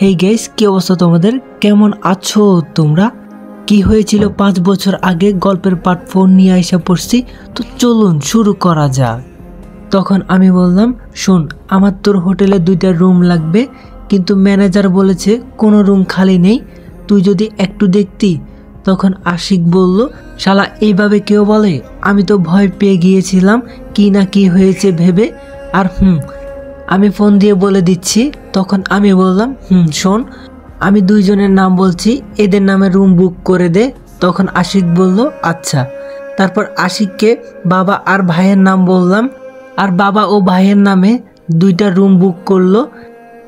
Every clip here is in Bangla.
হেই গাইস, কি অবস্থা তোমাদের? কেমন আছো তোমরা? কি হয়েছিল 5 বছর আগে গল্পের পার্ট 4 নিয়ে আইসা পড়ছি। তো চলুন শুরু করা যাক। তখন আমি বললাম, শোন, আমার তোর হোটেলে 2টা রুম লাগবে, কিন্তু ম্যানেজার বলেছে কোনো রুম খালি নেই, তুই যদি একটু দেখতি। তখন আশিক বলল, শালা এইভাবে কেউ বলে? আমি তো ভয় পেয়ে গিয়েছিলাম কি না কি হয়েছে ভেবে। আর আমি ফোন দিয়ে বলে দিচ্ছি। তখন আমি বললাম, শোন, আমি 2 জনের নাম বলছি, এদের নামে রুম বুক করে দে। তখন আশিক বলল, আচ্ছা। তারপর আশিককে বাবা আর ভাইয়ের নাম বললাম, আর বাবা ও ভাইয়ের নামে 2টা রুম বুক করলো।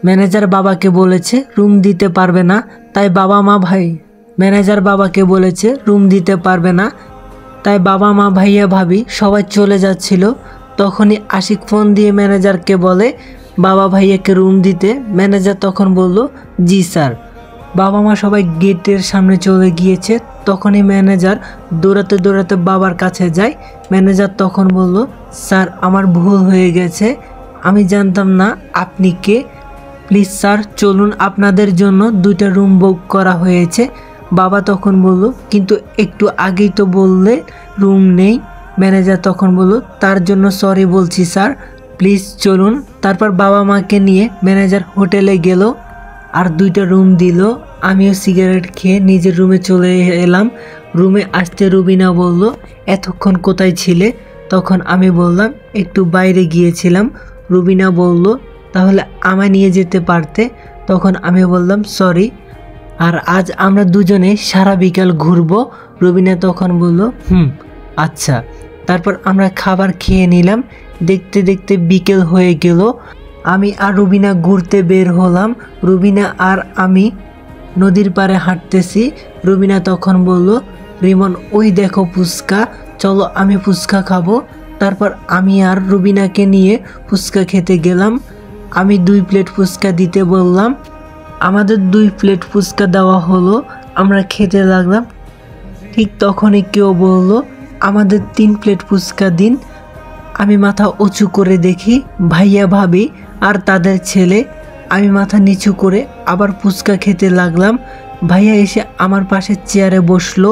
ম্যানেজার বাবাকে বলেছে রুম দিতে পারবে না, তাই বাবা মা ভাই ম্যানেজার বাবাকে বলেছে রুম দিতে পারবে না, তাই বাবা মা ভাইয়া ভাবি সবাই চলে যাচ্ছিল। তখনই আশিক ফোন দিয়ে ম্যানেজারকে বলে বাবা ভাইয়াকে রুম দিতে। ম্যানেজার তখন বলল, জি স্যার। বাবা মা সবাই গেটের সামনে চলে গিয়েছে। তখনই ম্যানেজার দৌড়াতে দৌড়াতে বাবার কাছে যায়। ম্যানেজার তখন বলল, স্যার, আমার ভুল হয়ে গেছে, আমি জানতাম না আপনি কে। প্লিজ স্যার, চলুন, আপনাদের জন্য 2টা রুম বুক করা হয়েছে। বাবা তখন বলল, কিন্তু একটু আগেই তো বললে রুম নেই। ম্যানেজার তখন বলল, তার জন্য সরি বলছি স্যার, প্লিজ চলুন। তারপর বাবা মাকে নিয়ে ম্যানেজার হোটেলে গেল আর 2টা রুম দিল। আমিও সিগারেট খেয়ে নিজের রুমে চলে এলাম। রুমে আসতে রুবিনা বলল, এতক্ষণ কোথায় ছিলে? তখন আমি বললাম, একটু বাইরে গিয়েছিলাম। রুবিনা বলল, তাহলে আমায় নিয়ে যেতে পারতে। তখন আমি বললাম, সরি, আর আজ আমরা 2জনে সারা বিকাল ঘুরবো। রুবিনা তখন বলল, আচ্ছা। তারপর আমরা খাবার খেয়ে নিলাম। দেখতে দেখতে বিকেল হয়ে গেল। আমি আর রুবিনা ঘুরতে বের হলাম। রুবিনা আর আমি নদীর পাড়ে হাঁটতেছি। রুবিনা তখন বলল, রিমন, ওই দেখো ফুচকা, চলো আমি ফুচকা খাবো। তারপর আমি আর রুবিনাকে নিয়ে ফুচকা খেতে গেলাম। আমি 2 প্লেট ফুচকা দিতে বললাম। আমাদের 2 প্লেট ফুচকা দেওয়া হলো। আমরা খেতে লাগলাম। ঠিক তখনই কেউ বলল, আমাদের 3 প্লেট ফুচকা দিন। আমি মাথা উঁচু করে দেখি ভাইয়া ভাবি আর তাদের ছেলে। আমি মাথা নিচু করে আবার ফুচকা খেতে লাগলাম। ভাইয়া এসে আমার পাশের চেয়ারে বসলো।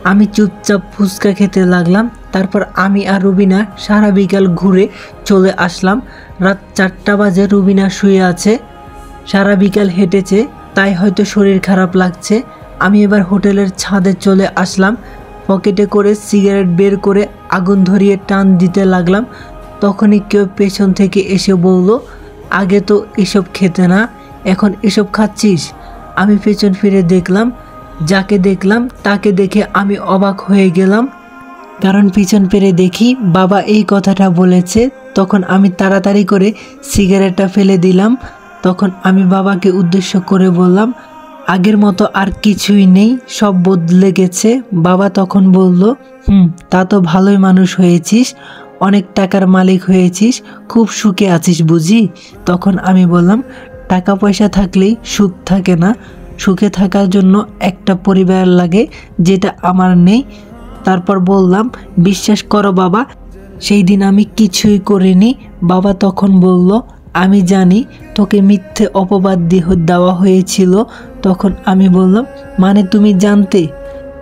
আমি চুপচাপ ফুচকা খেতে লাগলাম। তারপর আমি আর রুবিনা সারা বিকাল ঘুরে চলে আসলাম। রাত 4টা বাজে, রুবিনা শুয়ে আছে। সারা বিকাল হেঁটেছে, তাই হয়তো শরীর খারাপ লাগছে। আমি এবার হোটেলের ছাদে চলে আসলাম। পকেটে করে সিগারেট বের করে আগুন ধরিয়ে টান দিতে লাগলাম। তখনই কেউ পেছন থেকে এসে বলল, আগে তো এসব খেতে না, এখন এসব খাচ্ছিস? আমি পেছন ফিরে দেখলাম। যাকে দেখলাম তাকে দেখে আমি অবাক হয়ে গেলাম, কারণ পিছন ফিরে দেখি বাবা এই কথাটা বলেছে। তখন আমি তাড়াতাড়ি করে সিগারেটটা ফেলে দিলাম। তখন আমি বাবাকে উদ্দেশ্য করে বললাম, আগের মতো আর কিছুই নেই, সব বদলে গেছে। বাবা তখন বলল, তা তো ভালোই মানুষ হয়েছিস, অনেক টাকার মালিক হয়েছিস, খুব সুখে আছিস বুঝি? তখন আমি বললাম, টাকা পয়সা থাকলেই সুখ থাকে না, সুখে থাকার জন্য একটা পরিবার লাগে, যেটা আমার নেই। তারপর বললাম, বিশ্বাস করো বাবা, সেই দিন আমি কিছুই করিনি। বাবা তখন বলল, আমি জানি তোকে মিথ্যে অপবাদ দেওয়া হয়েছিল। তখন আমি বললাম, মানে তুমি জানতে,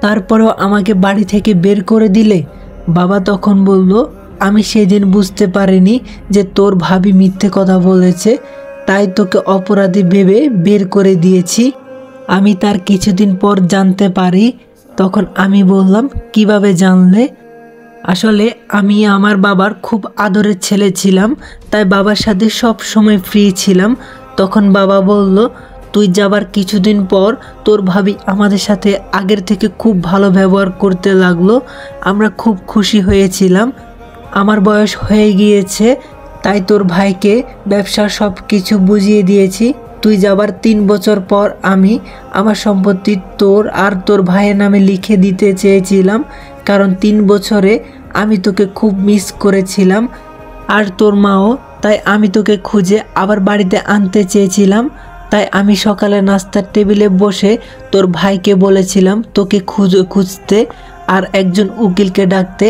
তারপরেও আমাকে বাড়ি থেকে বের করে দিলে? বাবা তখন বলল, আমি সেদিন বুঝতে পারিনি যে তোর ভাবি মিথ্যে কথা বলেছে, তাই তোকে অপরাধী ভেবে বের করে দিয়েছি। আমি তার কিছুদিন পর জানতে পারি। তখন আমি বললাম, কিভাবে জানলে? আসলে আমি আমার বাবার খুব আদরের ছেলে ছিলাম, তাই বাবার সাথে সব সময় ফ্রি ছিলাম। তখন বাবা বলল, তুই যাবার কিছুদিন পর তোর ভাবি আমাদের সাথে আগের থেকে খুব ভালো ব্যবহার করতে লাগলো। আমরা খুব খুশি হয়েছিলাম। আমার বয়স হয়ে গিয়েছে, তাই তোর ভাইকে ব্যবসার সব কিছু বুঝিয়ে দিয়েছি। তুই যাবার 3 বছর পর আমি আমার সম্পত্তি তোর আর তোর ভাইয়ের নামে লিখে দিতে চেয়েছিলাম, কারণ 3 বছরে আমি তোকে খুব মিস করেছিলাম, আর তোর মাও। তাই আমি তোকে খুঁজে আবার বাড়িতে আনতে চেয়েছিলাম। তাই আমি সকালে নাস্তার টেবিলে বসে তোর ভাইকে বলেছিলাম তোকে খুঁজতে আর একজন উকিলকে ডাকতে।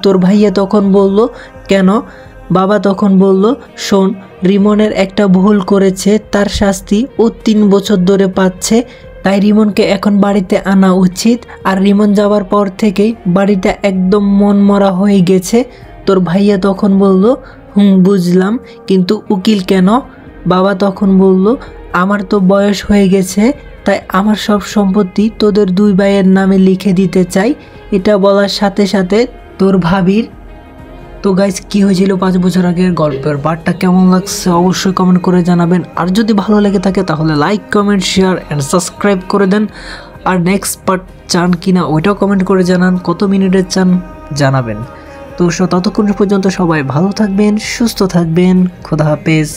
তোর ভাইয়া তখন বলল, কেন? বাবা তখন বলল, শোন, রিমনের একটা ভুল করেছে, তার শাস্তি ও 3 বছর ধরে পাচ্ছে, তাই রিমনকে এখন বাড়িতে আনা উচিত। আর রিমন যাওয়ার পর থেকেই বাড়িটা একদম মনমরা হয়ে গেছে। তোর ভাইয়া তখন বলল, বুঝলাম, কিন্তু উকিল কেন? বাবা তখন বলল, আমার তো বয়স হয়ে গেছে, তাই আমার সব সম্পত্তি তোদের 2 ভাইয়ের নামে লিখে দিতে চাই। এটা বলার সাথে সাথে তোর ভাবির। তো গাইস, কি হয়েছিল 5 বছর আগের গল্পের পার্টটা কেমন লাগছে অবশ্যই কমেন্ট করে জানাবেন। আর যদি ভালো লেগে থাকে তাহলে like, comment, share and subscribe করে দেন। আর নেক্সট পার্ট চান কিনা ওইটাও কমেন্ট করে জানান, কত মিনিটের চান জানাবেন। তো ততক্ষণ পর্যন্ত সবাই ভালো থাকবেন, সুস্থ থাকবেন, খোদা হাফেজ।